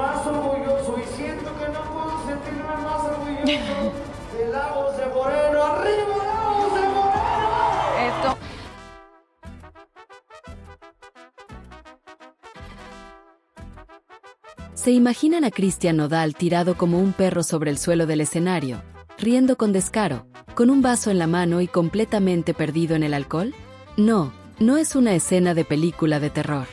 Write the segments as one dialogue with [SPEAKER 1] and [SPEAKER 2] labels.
[SPEAKER 1] más orgulloso y siento que no puedo sentirme más orgulloso de Lagos de Moreno. ¡Arriba Lagos de Moreno!
[SPEAKER 2] Esto.
[SPEAKER 3] ¿Se imaginan a Cristian Nodal tirado como un perro sobre el suelo del escenario, riendo con descaro, con un vaso en la mano y completamente perdido en el alcohol? No, no es una escena de película de terror.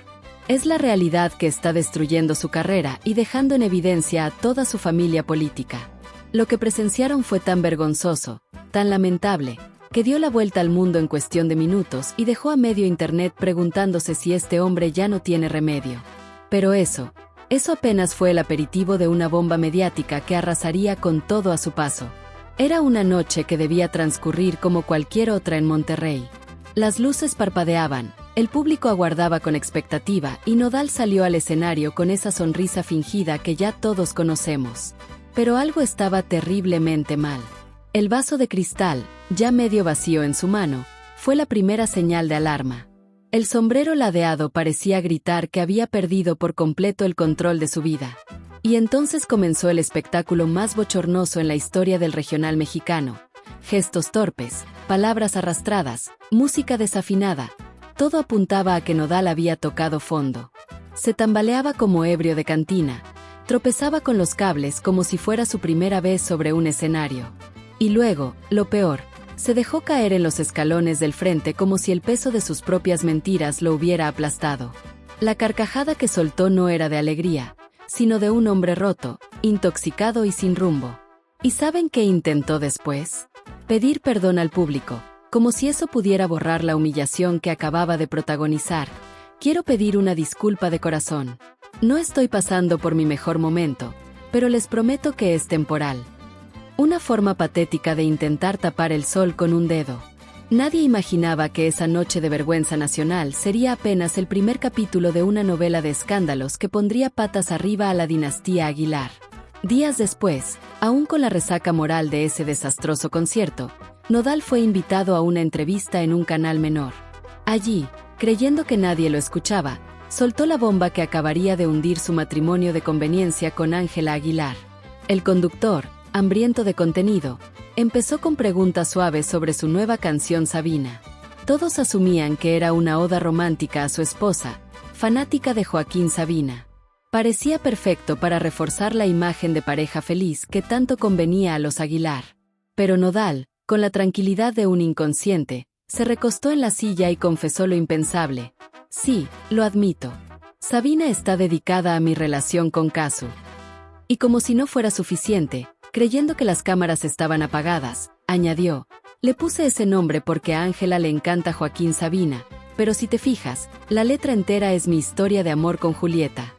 [SPEAKER 3] Es la realidad que está destruyendo su carrera y dejando en evidencia a toda su familia política. Lo que presenciaron fue tan vergonzoso, tan lamentable, que dio la vuelta al mundo en cuestión de minutos y dejó a medio internet preguntándose si este hombre ya no tiene remedio. Pero eso apenas fue el aperitivo de una bomba mediática que arrasaría con todo a su paso. Era una noche que debía transcurrir como cualquier otra en Monterrey. Las luces parpadeaban, el público aguardaba con expectativa y Nodal salió al escenario con esa sonrisa fingida que ya todos conocemos. Pero algo estaba terriblemente mal. El vaso de cristal, ya medio vacío en su mano, fue la primera señal de alarma. El sombrero ladeado parecía gritar que había perdido por completo el control de su vida. Y entonces comenzó el espectáculo más bochornoso en la historia del regional mexicano. Gestos torpes, palabras arrastradas, música desafinada. Todo apuntaba a que Nodal había tocado fondo. Se tambaleaba como ebrio de cantina. Tropezaba con los cables como si fuera su primera vez sobre un escenario. Y luego, lo peor, se dejó caer en los escalones del frente como si el peso de sus propias mentiras lo hubiera aplastado. La carcajada que soltó no era de alegría, sino de un hombre roto, intoxicado y sin rumbo. ¿Y saben qué intentó después? Pedir perdón al público, como si eso pudiera borrar la humillación que acababa de protagonizar. Quiero pedir una disculpa de corazón. No estoy pasando por mi mejor momento, pero les prometo que es temporal. Una forma patética de intentar tapar el sol con un dedo. Nadie imaginaba que esa noche de vergüenza nacional sería apenas el primer capítulo de una novela de escándalos que pondría patas arriba a la dinastía Aguilar. Días después, aún con la resaca moral de ese desastroso concierto, Nodal fue invitado a una entrevista en un canal menor. Allí, creyendo que nadie lo escuchaba, soltó la bomba que acabaría de hundir su matrimonio de conveniencia con Ángela Aguilar. El conductor, hambriento de contenido, empezó con preguntas suaves sobre su nueva canción Sabina. Todos asumían que era una oda romántica a su esposa, fanática de Joaquín Sabina. Parecía perfecto para reforzar la imagen de pareja feliz que tanto convenía a los Aguilar. Pero Nodal, con la tranquilidad de un inconsciente, se recostó en la silla y confesó lo impensable. Sí, lo admito. Sabina está dedicada a mi relación con Casu. Y como si no fuera suficiente, creyendo que las cámaras estaban apagadas, añadió, le puse ese nombre porque a Ángela le encanta Joaquín Sabina, pero si te fijas, la letra entera es mi historia de amor con Julieta.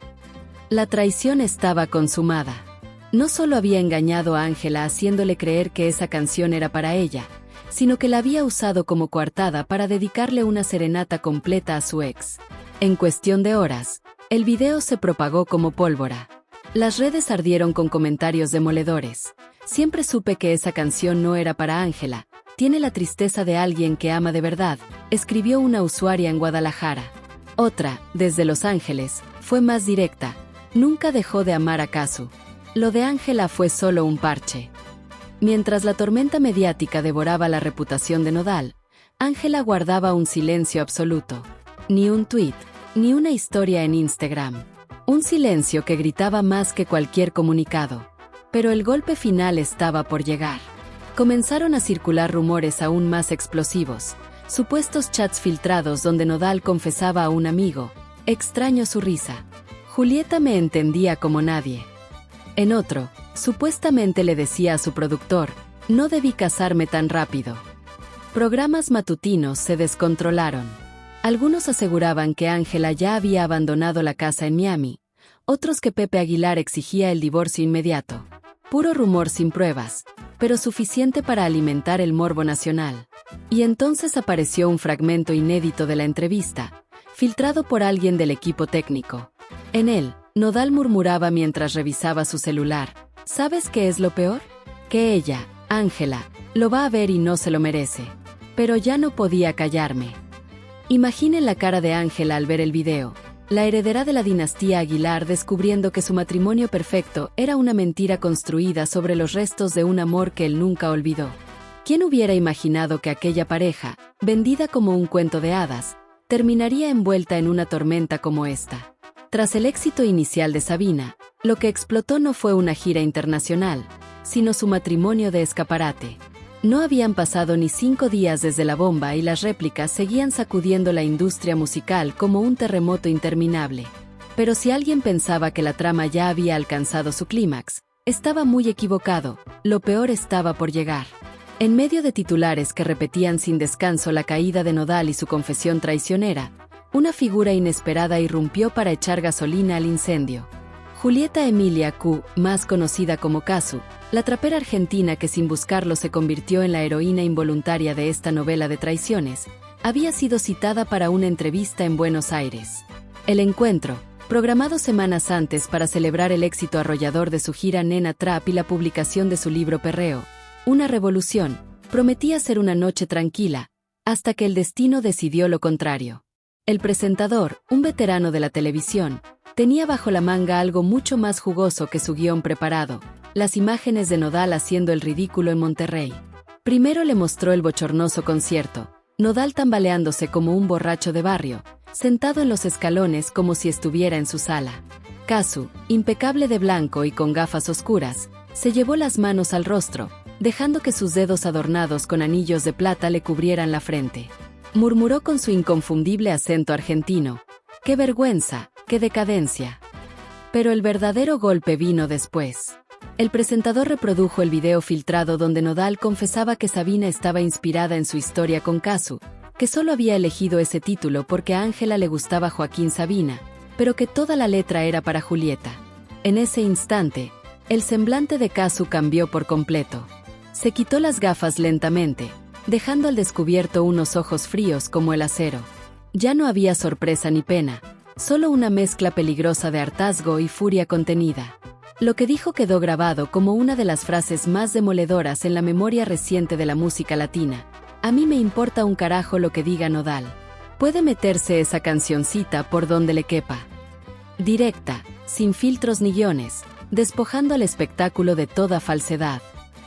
[SPEAKER 3] La traición estaba consumada. No solo había engañado a Ángela haciéndole creer que esa canción era para ella, sino que la había usado como coartada para dedicarle una serenata completa a su ex. En cuestión de horas, el video se propagó como pólvora. Las redes ardieron con comentarios demoledores. Siempre supe que esa canción no era para Ángela. Tiene la tristeza de alguien que ama de verdad, escribió una usuaria en Guadalajara. Otra, desde Los Ángeles, fue más directa. Nunca dejó de amar a Casu. Lo de Ángela fue solo un parche. Mientras la tormenta mediática devoraba la reputación de Nodal, Ángela guardaba un silencio absoluto. Ni un tuit, ni una historia en Instagram. Un silencio que gritaba más que cualquier comunicado. Pero el golpe final estaba por llegar. Comenzaron a circular rumores aún más explosivos, supuestos chats filtrados donde Nodal confesaba a un amigo, extraño su risa. Julieta me entendía como nadie. En otro, supuestamente le decía a su productor, no debí casarme tan rápido. Programas matutinos se descontrolaron. Algunos aseguraban que Ángela ya había abandonado la casa en Miami, otros que Pepe Aguilar exigía el divorcio inmediato. Puro rumor sin pruebas, pero suficiente para alimentar el morbo nacional. Y entonces apareció un fragmento inédito de la entrevista, filtrado por alguien del equipo técnico. En él, Nodal murmuraba mientras revisaba su celular, ¿sabes qué es lo peor? Que ella, Ángela, lo va a ver y no se lo merece. Pero ya no podía callarme. Imaginen la cara de Ángela al ver el video. la heredera de la dinastía Aguilar, descubriendo que su matrimonio perfecto era una mentira construida sobre los restos de un amor que él nunca olvidó. ¿Quién hubiera imaginado que aquella pareja, vendida como un cuento de hadas, terminaría envuelta en una tormenta como esta? Tras el éxito inicial de Sabina, lo que explotó no fue una gira internacional, sino su matrimonio de escaparate. No habían pasado ni 5 días desde la bomba y las réplicas seguían sacudiendo la industria musical como un terremoto interminable. Pero si alguien pensaba que la trama ya había alcanzado su clímax, estaba muy equivocado, lo peor estaba por llegar. En medio de titulares que repetían sin descanso la caída de Nodal y su confesión traicionera, una figura inesperada irrumpió para echar gasolina al incendio. Julieta Emilia Q., más conocida como Casu, la trapera argentina que sin buscarlo se convirtió en la heroína involuntaria de esta novela de traiciones, había sido citada para una entrevista en Buenos Aires. El encuentro, programado semanas antes para celebrar el éxito arrollador de su gira Nena Trap y la publicación de su libro Perreo, Una Revolución, prometía ser una noche tranquila, hasta que el destino decidió lo contrario. El presentador, un veterano de la televisión, tenía bajo la manga algo mucho más jugoso que su guión preparado: las imágenes de Nodal haciendo el ridículo en Monterrey. Primero le mostró el bochornoso concierto, Nodal tambaleándose como un borracho de barrio, sentado en los escalones como si estuviera en su sala. Casu, impecable de blanco y con gafas oscuras, se llevó las manos al rostro, dejando que sus dedos adornados con anillos de plata le cubrieran la frente. Murmuró con su inconfundible acento argentino: ¡qué vergüenza, qué decadencia! Pero el verdadero golpe vino después. El presentador reprodujo el video filtrado donde Nodal confesaba que Sabina estaba inspirada en su historia con Casu, que solo había elegido ese título porque a Ángela le gustaba Joaquín Sabina, pero que toda la letra era para Julieta. En ese instante, el semblante de Casu cambió por completo. Se quitó las gafas lentamente, dejando al descubierto unos ojos fríos como el acero. Ya no había sorpresa ni pena, solo una mezcla peligrosa de hartazgo y furia contenida. Lo que dijo quedó grabado como una de las frases más demoledoras en la memoria reciente de la música latina: a mí me importa un carajo lo que diga Nodal. Puede meterse esa cancioncita por donde le quepa. Directa, sin filtros ni guiones, despojando al espectáculo de toda falsedad.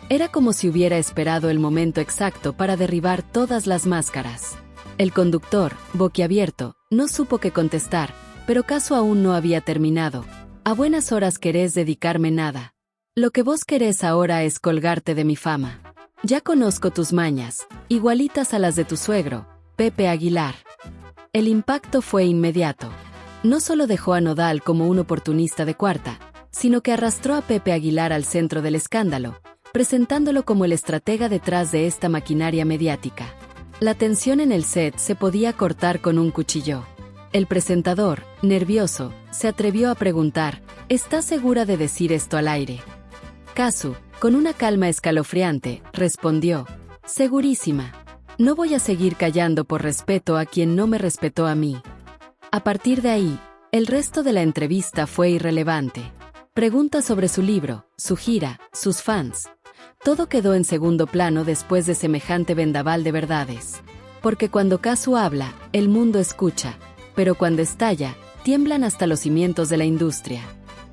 [SPEAKER 3] Era como si hubiera esperado el momento exacto para derribar todas las máscaras. El conductor, boquiabierto, no supo qué contestar, pero Casu aún no había terminado. A buenas horas querés dedicarme nada. Lo que vos querés ahora es colgarte de mi fama. Ya conozco tus mañas, igualitas a las de tu suegro, Pepe Aguilar. El impacto fue inmediato. No solo dejó a Nodal como un oportunista de cuarta, sino que arrastró a Pepe Aguilar al centro del escándalo, presentándolo como el estratega detrás de esta maquinaria mediática. La tensión en el set se podía cortar con un cuchillo. El presentador, nervioso, se atrevió a preguntar: ¿estás segura de decir esto al aire? Casu, con una calma escalofriante, respondió: segurísima. No voy a seguir callando por respeto a quien no me respetó a mí. A partir de ahí, el resto de la entrevista fue irrelevante. Preguntas sobre su libro, su gira, sus fans. Todo quedó en segundo plano después de semejante vendaval de verdades. Porque cuando Casu habla, el mundo escucha, pero cuando estalla, tiemblan hasta los cimientos de la industria.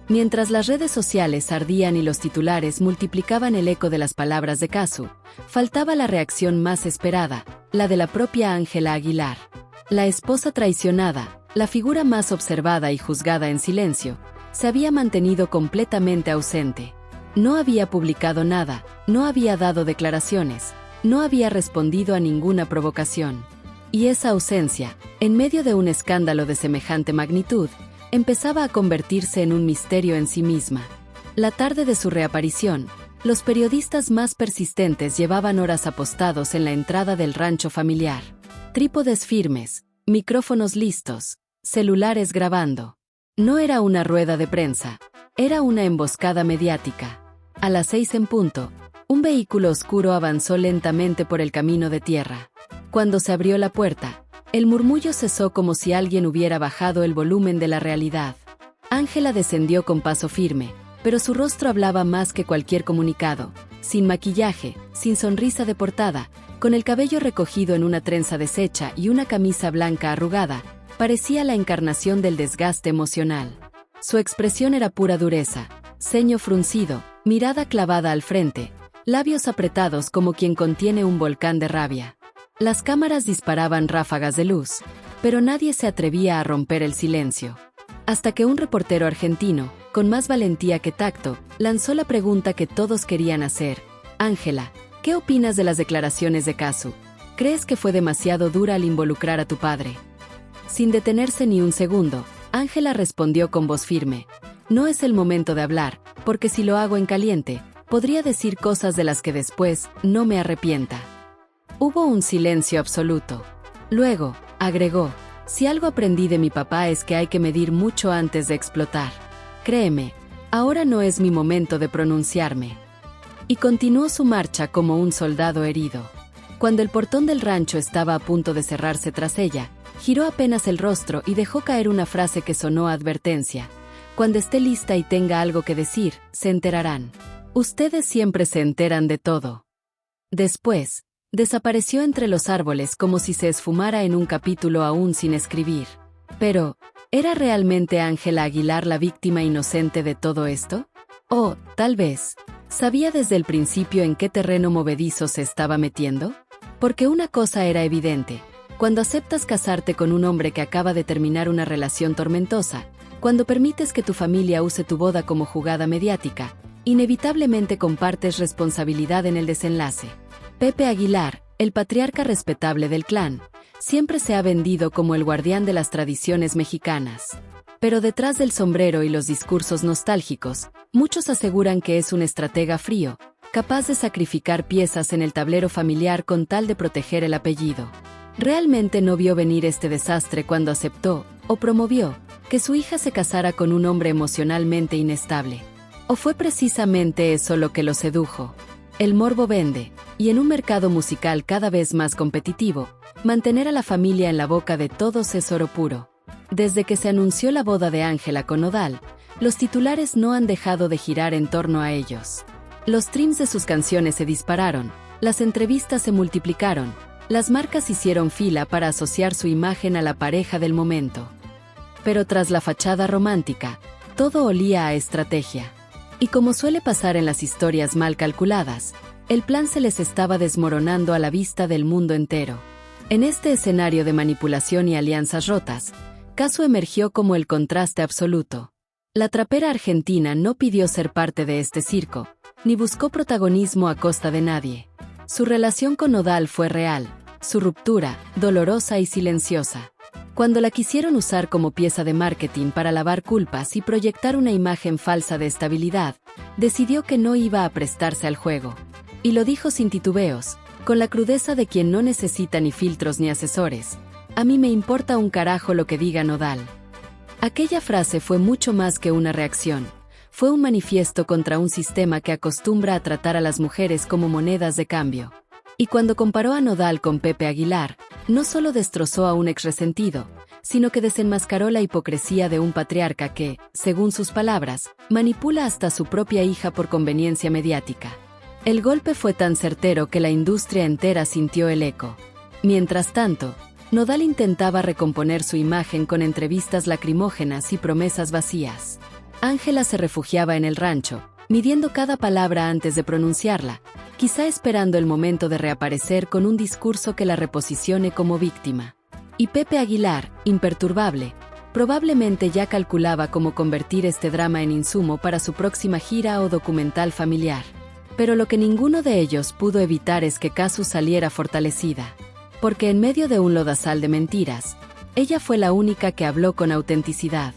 [SPEAKER 3] Mientras las redes sociales ardían y los titulares multiplicaban el eco de las palabras de Casu, faltaba la reacción más esperada, la de la propia Ángela Aguilar. La esposa traicionada, la figura más observada y juzgada en silencio, se había mantenido completamente ausente. No había publicado nada, no había dado declaraciones, no había respondido a ninguna provocación. Y esa ausencia, en medio de un escándalo de semejante magnitud, empezaba a convertirse en un misterio en sí misma. La tarde de su reaparición, los periodistas más persistentes llevaban horas apostados en la entrada del rancho familiar. Trípodes firmes, micrófonos listos, celulares grabando. No era una rueda de prensa, era una emboscada mediática. A las 6 en punto, un vehículo oscuro avanzó lentamente por el camino de tierra. Cuando se abrió la puerta, el murmullo cesó como si alguien hubiera bajado el volumen de la realidad. Ángela descendió con paso firme, pero su rostro hablaba más que cualquier comunicado, sin maquillaje, sin sonrisa de portada, con el cabello recogido en una trenza deshecha y una camisa blanca arrugada. Parecía la encarnación del desgaste emocional. Su expresión era pura dureza, ceño fruncido, mirada clavada al frente, labios apretados como quien contiene un volcán de rabia. Las cámaras disparaban ráfagas de luz, pero nadie se atrevía a romper el silencio. Hasta que un reportero argentino, con más valentía que tacto, lanzó la pregunta que todos querían hacer. Ángela, ¿qué opinas de las declaraciones de Casu? ¿Crees que fue demasiado dura al involucrar a tu padre? Sin detenerse ni un segundo, Ángela respondió con voz firme. No es el momento de hablar, porque si lo hago en caliente, podría decir cosas de las que después no me arrepienta. Hubo un silencio absoluto. Luego, agregó, si algo aprendí de mi papá es que hay que medir mucho antes de explotar. Créeme, ahora no es mi momento de pronunciarme. Y continuó su marcha como un soldado herido. Cuando el portón del rancho estaba a punto de cerrarse tras ella, giró apenas el rostro y dejó caer una frase que sonó a advertencia. Cuando esté lista y tenga algo que decir, se enterarán. Ustedes siempre se enteran de todo. Después, desapareció entre los árboles como si se esfumara en un capítulo aún sin escribir. Pero, ¿era realmente Ángela Aguilar la víctima inocente de todo esto? O, tal vez, ¿sabía desde el principio en qué terreno movedizo se estaba metiendo? Porque una cosa era evidente. Cuando aceptas casarte con un hombre que acaba de terminar una relación tormentosa, cuando permites que tu familia use tu boda como jugada mediática, inevitablemente compartes responsabilidad en el desenlace. Pepe Aguilar, el patriarca respetable del clan, siempre se ha vendido como el guardián de las tradiciones mexicanas. Pero detrás del sombrero y los discursos nostálgicos, muchos aseguran que es un estratega frío, capaz de sacrificar piezas en el tablero familiar con tal de proteger el apellido. Realmente no vio venir este desastre cuando aceptó, o promovió, que su hija se casara con un hombre emocionalmente inestable. ¿O fue precisamente eso lo que lo sedujo? El morbo vende, y en un mercado musical cada vez más competitivo, mantener a la familia en la boca de todos es oro puro. Desde que se anunció la boda de Ángela con Nodal, los titulares no han dejado de girar en torno a ellos. Los streams de sus canciones se dispararon, las entrevistas se multiplicaron, las marcas hicieron fila para asociar su imagen a la pareja del momento. Pero tras la fachada romántica, todo olía a estrategia. Y como suele pasar en las historias mal calculadas, el plan se les estaba desmoronando a la vista del mundo entero. En este escenario de manipulación y alianzas rotas, Casu emergió como el contraste absoluto. La trapera argentina no pidió ser parte de este circo, ni buscó protagonismo a costa de nadie. Su relación con Nodal fue real, su ruptura, dolorosa y silenciosa. Cuando la quisieron usar como pieza de marketing para lavar culpas y proyectar una imagen falsa de estabilidad, decidió que no iba a prestarse al juego. Y lo dijo sin titubeos, con la crudeza de quien no necesita ni filtros ni asesores. A mí me importa un carajo lo que diga Nodal. Aquella frase fue mucho más que una reacción. Fue un manifiesto contra un sistema que acostumbra a tratar a las mujeres como monedas de cambio. Y cuando comparó a Nodal con Pepe Aguilar, no solo destrozó a un exresentido, sino que desenmascaró la hipocresía de un patriarca que, según sus palabras, manipula hasta su propia hija por conveniencia mediática. El golpe fue tan certero que la industria entera sintió el eco. Mientras tanto, Nodal intentaba recomponer su imagen con entrevistas lacrimógenas y promesas vacías. Ángela se refugiaba en el rancho, midiendo cada palabra antes de pronunciarla, quizá esperando el momento de reaparecer con un discurso que la reposicione como víctima. Y Pepe Aguilar, imperturbable, probablemente ya calculaba cómo convertir este drama en insumo para su próxima gira o documental familiar. Pero lo que ninguno de ellos pudo evitar es que Casu saliera fortalecida. Porque en medio de un lodazal de mentiras, ella fue la única que habló con autenticidad.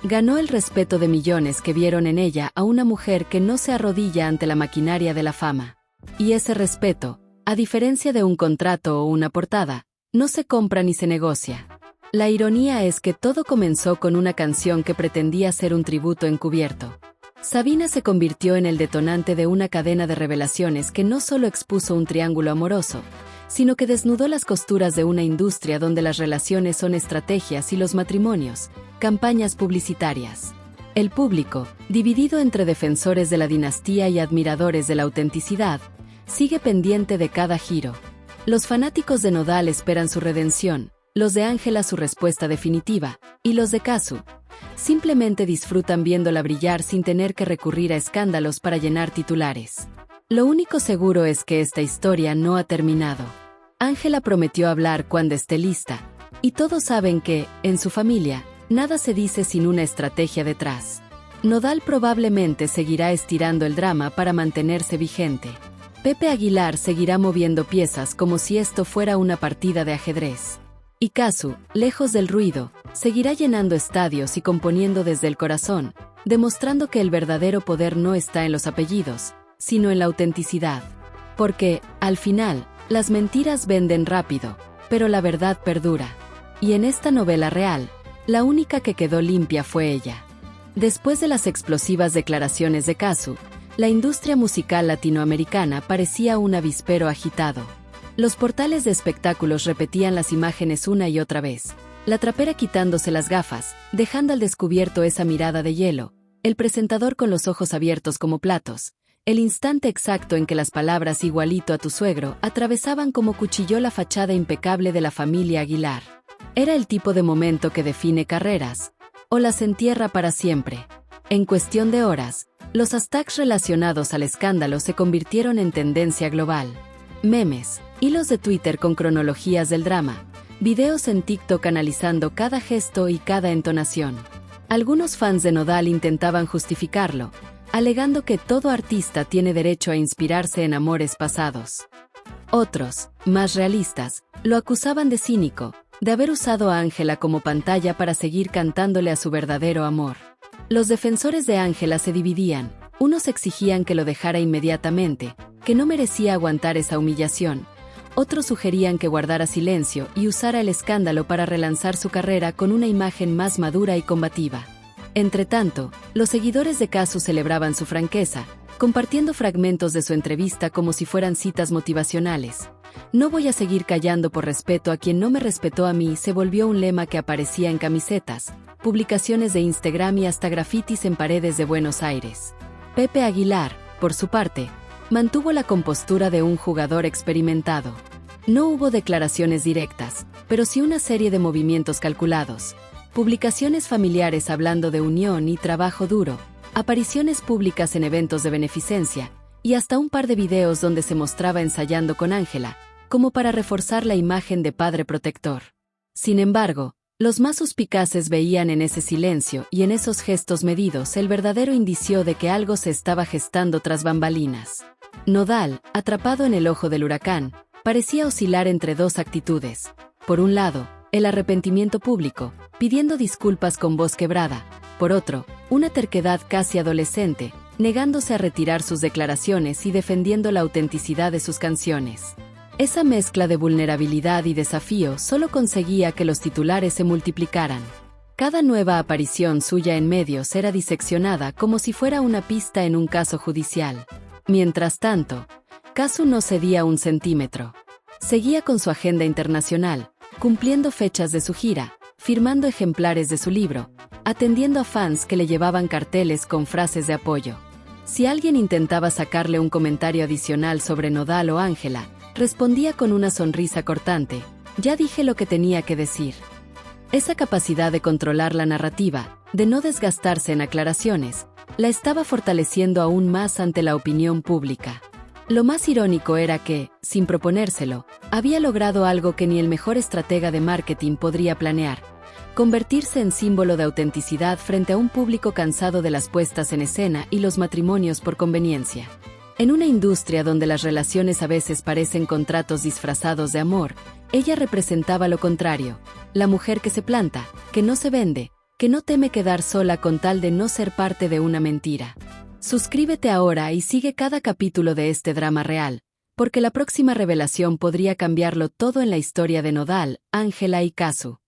[SPEAKER 3] Ganó el respeto de millones que vieron en ella a una mujer que no se arrodilla ante la maquinaria de la fama. Y ese respeto, a diferencia de un contrato o una portada, no se compra ni se negocia. La ironía es que todo comenzó con una canción que pretendía ser un tributo encubierto. Sabina se convirtió en el detonante de una cadena de revelaciones que no solo expuso un triángulo amoroso, sino que desnudó las costuras de una industria donde las relaciones son estrategias y los matrimonios, campañas publicitarias. El público, dividido entre defensores de la dinastía y admiradores de la autenticidad, sigue pendiente de cada giro. Los fanáticos de Nodal esperan su redención, los de Ángela su respuesta definitiva, y los de Kazu simplemente disfrutan viéndola brillar sin tener que recurrir a escándalos para llenar titulares. Lo único seguro es que esta historia no ha terminado. Ángela prometió hablar cuando esté lista, y todos saben que, en su familia, nada se dice sin una estrategia detrás. Nodal probablemente seguirá estirando el drama para mantenerse vigente. Pepe Aguilar seguirá moviendo piezas como si esto fuera una partida de ajedrez. Y Kazu, lejos del ruido, seguirá llenando estadios y componiendo desde el corazón, demostrando que el verdadero poder no está en los apellidos, sino en la autenticidad. Porque, al final, las mentiras venden rápido, pero la verdad perdura. Y en esta novela real, la única que quedó limpia fue ella. Después de las explosivas declaraciones de Kazu, la industria musical latinoamericana parecía un avispero agitado. Los portales de espectáculos repetían las imágenes una y otra vez. La trapera quitándose las gafas, dejando al descubierto esa mirada de hielo, el presentador con los ojos abiertos como platos, el instante exacto en que las palabras igualito a tu suegro atravesaban como cuchillo la fachada impecable de la familia Aguilar. Era el tipo de momento que define carreras, o las entierra para siempre. En cuestión de horas, los hashtags relacionados al escándalo se convirtieron en tendencia global. Memes, hilos de Twitter con cronologías del drama, videos en TikTok analizando cada gesto y cada entonación. Algunos fans de Nodal intentaban justificarlo, alegando que todo artista tiene derecho a inspirarse en amores pasados. Otros, más realistas, lo acusaban de cínico, de haber usado a Ángela como pantalla para seguir cantándole a su verdadero amor. Los defensores de Ángela se dividían, unos exigían que lo dejara inmediatamente, que no merecía aguantar esa humillación. Otros sugerían que guardara silencio y usara el escándalo para relanzar su carrera con una imagen más madura y combativa. Entretanto, los seguidores de Kazu celebraban su franqueza, compartiendo fragmentos de su entrevista como si fueran citas motivacionales. No voy a seguir callando por respeto a quien no me respetó a mí se volvió un lema que aparecía en camisetas, publicaciones de Instagram y hasta grafitis en paredes de Buenos Aires. Pepe Aguilar, por su parte, mantuvo la compostura de un jugador experimentado. No hubo declaraciones directas, pero sí una serie de movimientos calculados. Publicaciones familiares hablando de unión y trabajo duro, apariciones públicas en eventos de beneficencia, y hasta un par de videos donde se mostraba ensayando con Ángela, como para reforzar la imagen de padre protector. Sin embargo, los más suspicaces veían en ese silencio y en esos gestos medidos el verdadero indicio de que algo se estaba gestando tras bambalinas. Nodal, atrapado en el ojo del huracán, parecía oscilar entre dos actitudes. Por un lado, el arrepentimiento público, pidiendo disculpas con voz quebrada. Por otro, una terquedad casi adolescente, negándose a retirar sus declaraciones y defendiendo la autenticidad de sus canciones. Esa mezcla de vulnerabilidad y desafío solo conseguía que los titulares se multiplicaran. Cada nueva aparición suya en medios era diseccionada como si fuera una pista en un caso judicial. Mientras tanto, Kazu no cedía un centímetro. Seguía con su agenda internacional, cumpliendo fechas de su gira, firmando ejemplares de su libro, atendiendo a fans que le llevaban carteles con frases de apoyo. Si alguien intentaba sacarle un comentario adicional sobre Nodal o Ángela, respondía con una sonrisa cortante: ya dije lo que tenía que decir. Esa capacidad de controlar la narrativa, de no desgastarse en aclaraciones, la estaba fortaleciendo aún más ante la opinión pública. Lo más irónico era que, sin proponérselo, había logrado algo que ni el mejor estratega de marketing podría planear: convertirse en símbolo de autenticidad frente a un público cansado de las puestas en escena y los matrimonios por conveniencia. En una industria donde las relaciones a veces parecen contratos disfrazados de amor, ella representaba lo contrario: la mujer que se planta, que no se vende, que no teme quedar sola con tal de no ser parte de una mentira. Suscríbete ahora y sigue cada capítulo de este drama real, porque la próxima revelación podría cambiarlo todo en la historia de Nodal, Ángela y Kazu.